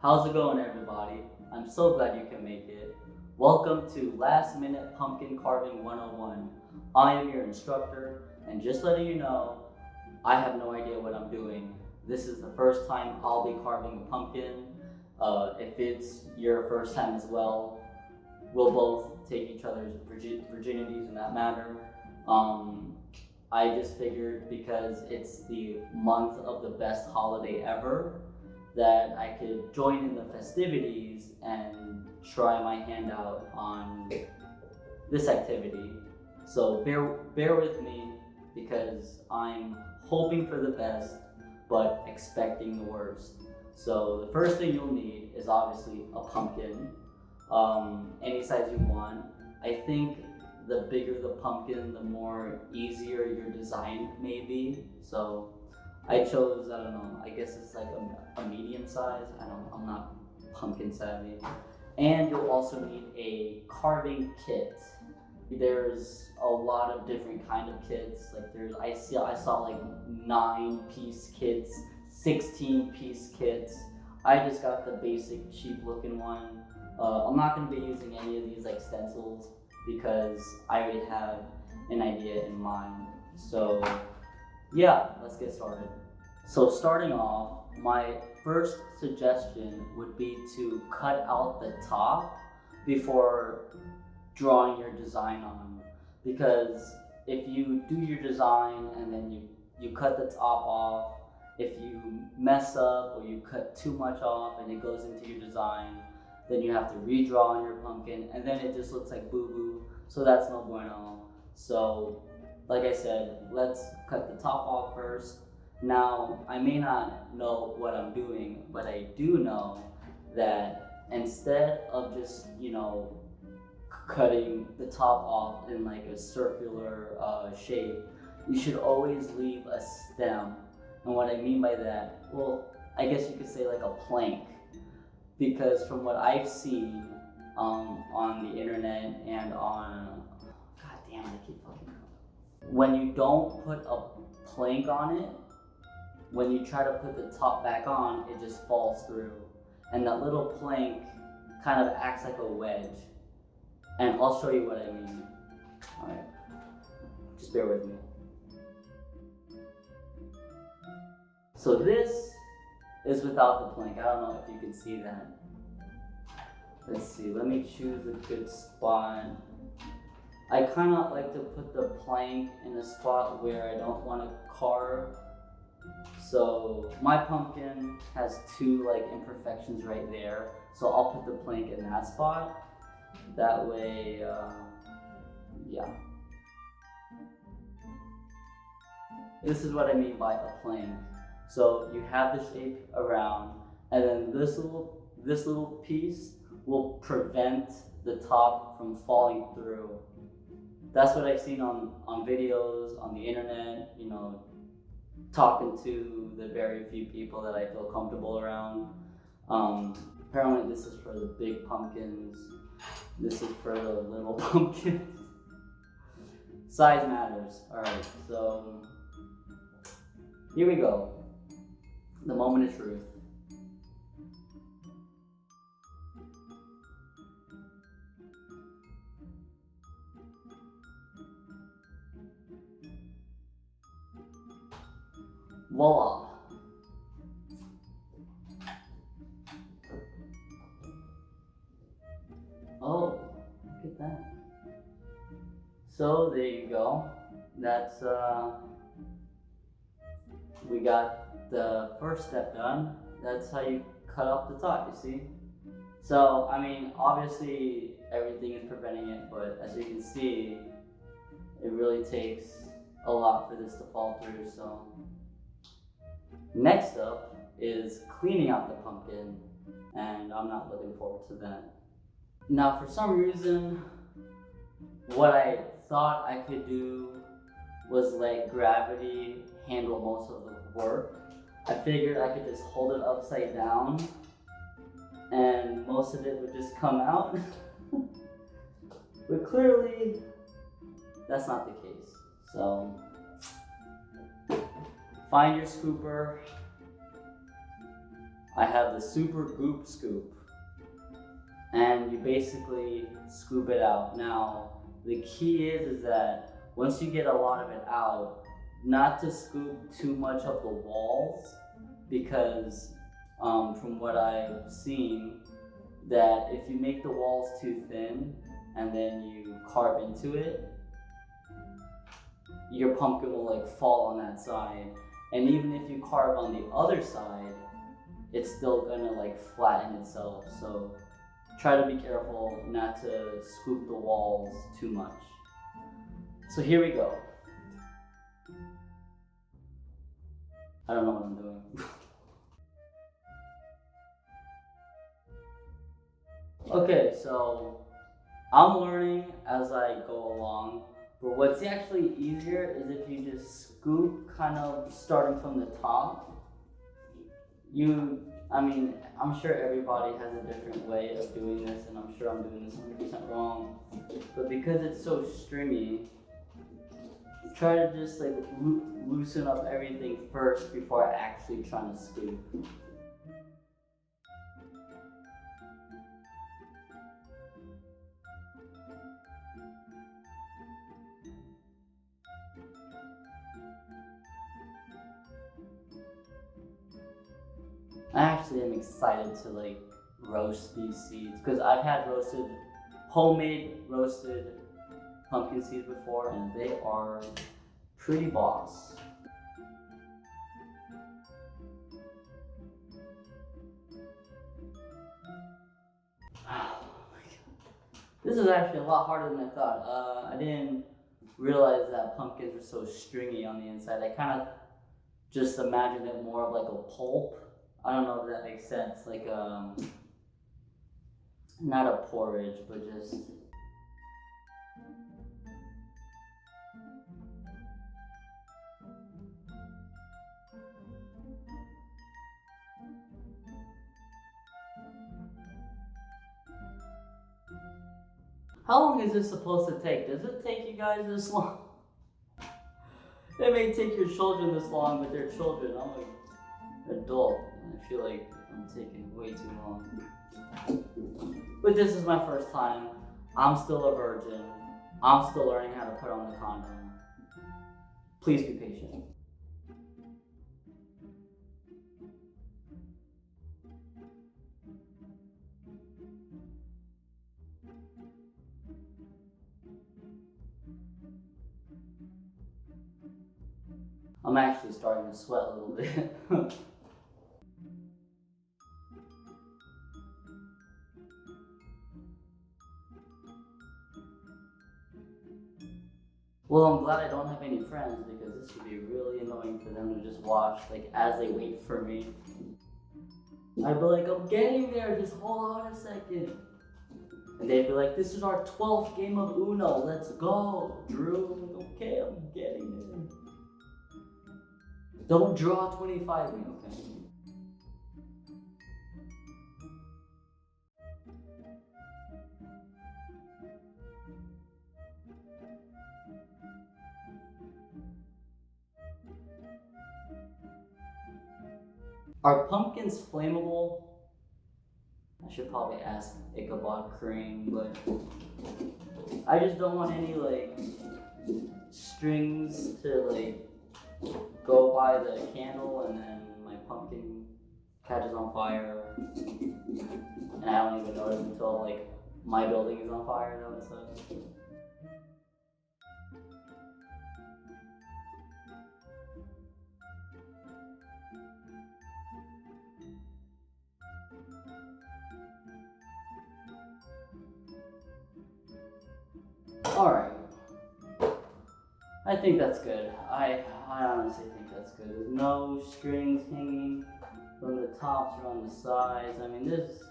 How's it going, everybody? I'm so glad you can make it. Welcome to Last Minute Pumpkin Carving 101. I am your instructor, and just letting you know, I have no idea what I'm doing. This is the first time I'll be carving a pumpkin. If it's your first time as well, we'll both take each other's virginities in that matter. I just figured because it's the month of the best holiday ever, that I could join in the festivities and try my hand out on this activity. So bear with me because I'm hoping for the best but expecting the worst. So the first thing you'll need is obviously a pumpkin, any size you want. I think the bigger the pumpkin, the more easier your design may be. So I chose, I don't know, I guess it's like a medium size. I'm not pumpkin savvy. And you'll also need a carving kit. There's a lot of different kind of kits. Like I saw like 9-piece kits, 16-piece kits. I just got the basic cheap looking one. I'm not gonna be using any of these like stencils because I already have an idea in mind. So yeah, let's get started. So starting off, my first suggestion would be to cut out the top before drawing your design on. Because if you do your design and then you cut the top off, if you mess up or you cut too much off and it goes into your design, then you have to redraw on your pumpkin and then it just looks like boo-boo. So that's no bueno. So like I said, let's cut the top off first. Now, I may not know what I'm doing, but I do know that instead of just, cutting the top off in like a circular shape, you should always leave a stem. And what I mean by that, well, I guess you could say like a plank. Because from what I've seen on the internet and on, god damn it, I keep fucking up. When you don't put a plank on it, when you try to put the top back on, it just falls through. And that little plank kind of acts like a wedge. And I'll show you what I mean. Alright, just bear with me. So this is without the plank. I don't know if you can see that. Let's see, let me choose a good spot. I kind of like to put the plank in a spot where I don't want to carve. So my pumpkin has 2 like imperfections right there. So I'll put the plank in that spot. That way, yeah. This is what I mean by a plank. So you have the shape around, and then this little piece will prevent the top from falling through. That's what I've seen on videos, on the internet, talking to the very few people that I feel comfortable around. Apparently this is for the big pumpkins. This is for the little pumpkins. Size matters. Alright, so here we go. The moment of truth. Voila. Oh, look at that. So there you go. That's we got the first step done. That's how you cut off the top, you see? So, I mean, obviously everything is preventing it, but as you can see, it really takes a lot for this to fall through, so. Next up is cleaning out the pumpkin, and I'm not looking forward to that. Now, for some reason, what I thought I could do was let gravity handle most of the work. I figured I could just hold it upside down and most of it would just come out. But clearly, that's not the case. So, find your scooper, I have the super goop scoop, and you basically scoop it out. Now, the key is that once you get a lot of it out, not to scoop too much of the walls, because from what I've seen, that if you make the walls too thin and then you carve into it, your pumpkin will like fall on that side. And even if you carve on the other side, it's still gonna like flatten itself. So try to be careful not to scoop the walls too much. So here we go. I don't know what I'm doing. Okay, so I'm learning as I go along, but what's actually easier is if you just scoop kind of starting from the top. I'm sure everybody has a different way of doing this, and I'm sure I'm doing this 100% wrong, but because it's so stringy, try to just like loosen up everything first before actually trying to scoop. I actually am excited to like roast these seeds because I've had homemade roasted pumpkin seeds before, and they are pretty boss. This is actually a lot harder than I thought. I didn't realize that pumpkins were so stringy on the inside. I kind of just imagined it more of like a pulp. I don't know if that makes sense. Like not a porridge, but just. How long is this supposed to take? Does it take you guys this long? It may take your children this long, but they're children. I'm an adult, and I feel like I'm taking way too long. But this is my first time. I'm still a virgin. I'm still learning how to put on the condom. Please be patient. I'm actually starting to sweat a little bit. Well, I'm glad I don't have any friends because this would be really annoying for them to just watch, like, as they wait for me. I'd be like, I'm getting there, just hold on a second. And they'd be like, this is our 12th game of Uno, let's go, Drew. I'm like, okay, I'm getting there. Don't draw 25 me, okay? Are pumpkins flammable? I should probably ask Ichabod Crane, but I just don't want any like strings to like go by the candle and then my pumpkin catches on fire and I don't even notice until like my building is on fire. Is that what it says? Alright. I think that's good. I honestly think that's good. There's no strings hanging from the tops or on the sides. I mean, this.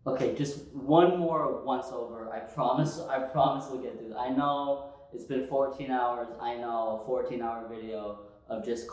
Okay, just one more once over. I promise we'll get through this. I know it's been 14 hours. I know a 14-hour video of just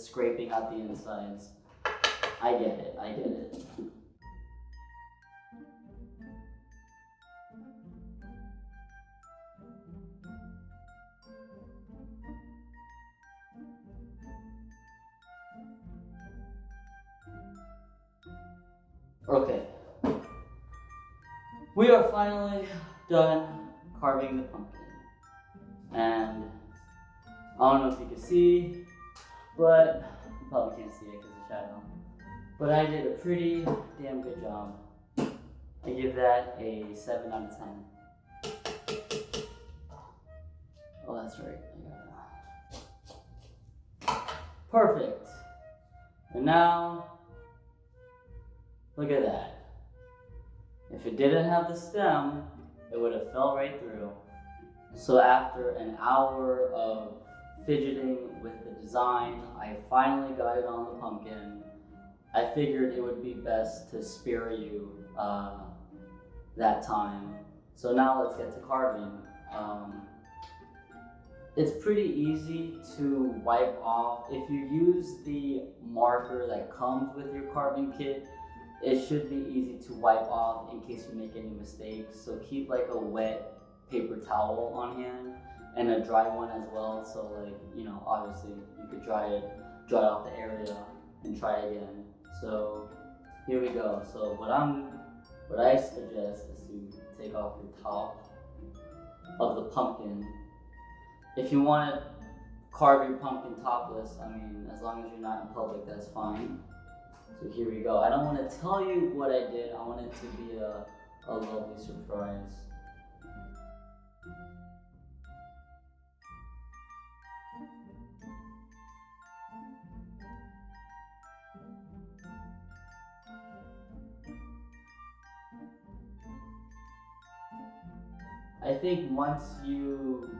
scraping out the insides. I get it. Okay. We are finally done carving the pumpkin. And I don't know if you can see, but you probably can't see it because of the shadow. But I did a pretty damn good job. I give that a 7 out of 10. Oh, that's right. Perfect. And now, look at that. If it didn't have the stem, it would have fell right through. So after an hour of fidgeting with the design, I finally got it on the pumpkin. I figured it would be best to spare you that time. So now let's get to carving. It's pretty easy to wipe off. If you use the marker that comes with your carving kit, it should be easy to wipe off in case you make any mistakes. So keep like a wet paper towel on hand and a dry one as well. So like, you know, obviously you could dry off the area and try again. So here we go. So what I suggest is to take off your top of the pumpkin. If you want to carve your pumpkin topless, I mean, as long as you're not in public, that's fine. So here we go. I don't want to tell you what I did. I want it to be a lovely surprise. I think once you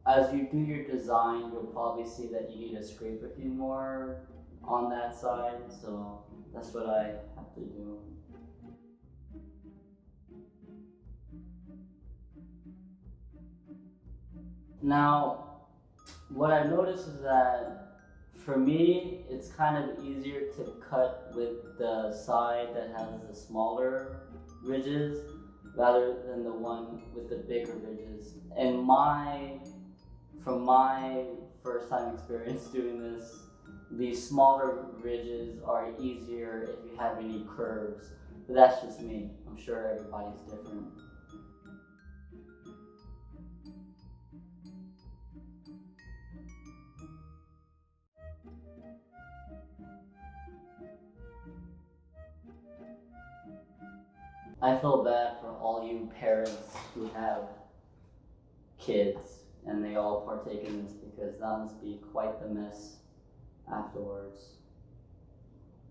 as you do your design, you'll probably see that you need to scrape a few more on that side. So that's what I have to do. Now, what I noticed is that for me, it's kind of easier to cut with the side that has the smaller ridges rather than the one with the bigger ridges. And from my first time experience doing this, the smaller ridges are easier if you have any curves. But that's just me. I'm sure everybody's different. I feel bad for all you parents who have kids and they all partake in this because that must be quite the mess afterwards.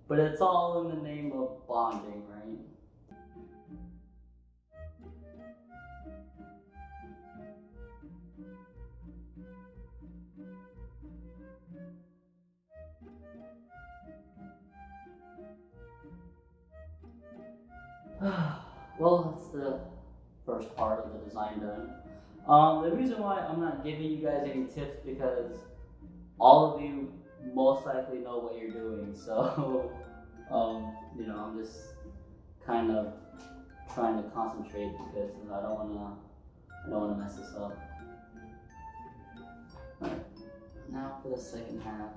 But it's all in the name of bonding, right? Well, that's the first part of the design done. The reason why I'm not giving you guys any tips because all of you most likely know what you're doing. So, you know, I'm just kind of trying to concentrate because I don't wanna mess this up. Alright, now for the second half.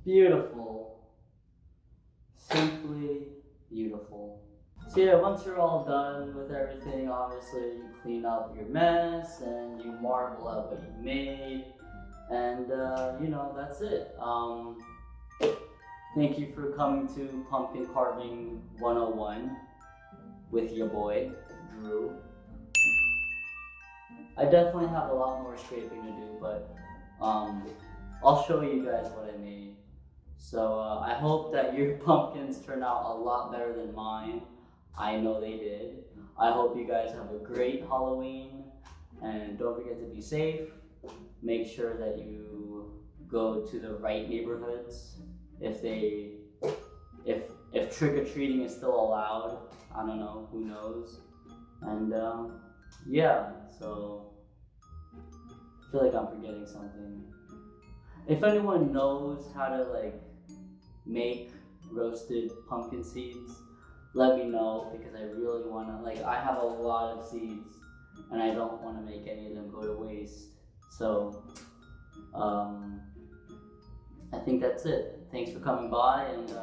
Beautiful. Simply beautiful. So yeah, once you're all done with everything, obviously you clean up your mess and you marvel at what you made. And you know, that's it. Thank you for coming to Pumpkin Carving 101 with your boy, Drew. I definitely have a lot more scraping to do, but I'll show you guys what I made. So I hope that your pumpkins turn out a lot better than mine. I know they did. I hope you guys have a great Halloween, and don't forget to be safe. Make sure that you go to the right neighborhoods. If trick-or-treating is still allowed, I don't know, who knows. And yeah, so I feel like I'm forgetting something. If anyone knows how to like make roasted pumpkin seeds, let me know, because I really want to, like, I have a lot of seeds and I don't want to make any of them go to waste. So I think that's it. Thanks for coming by, and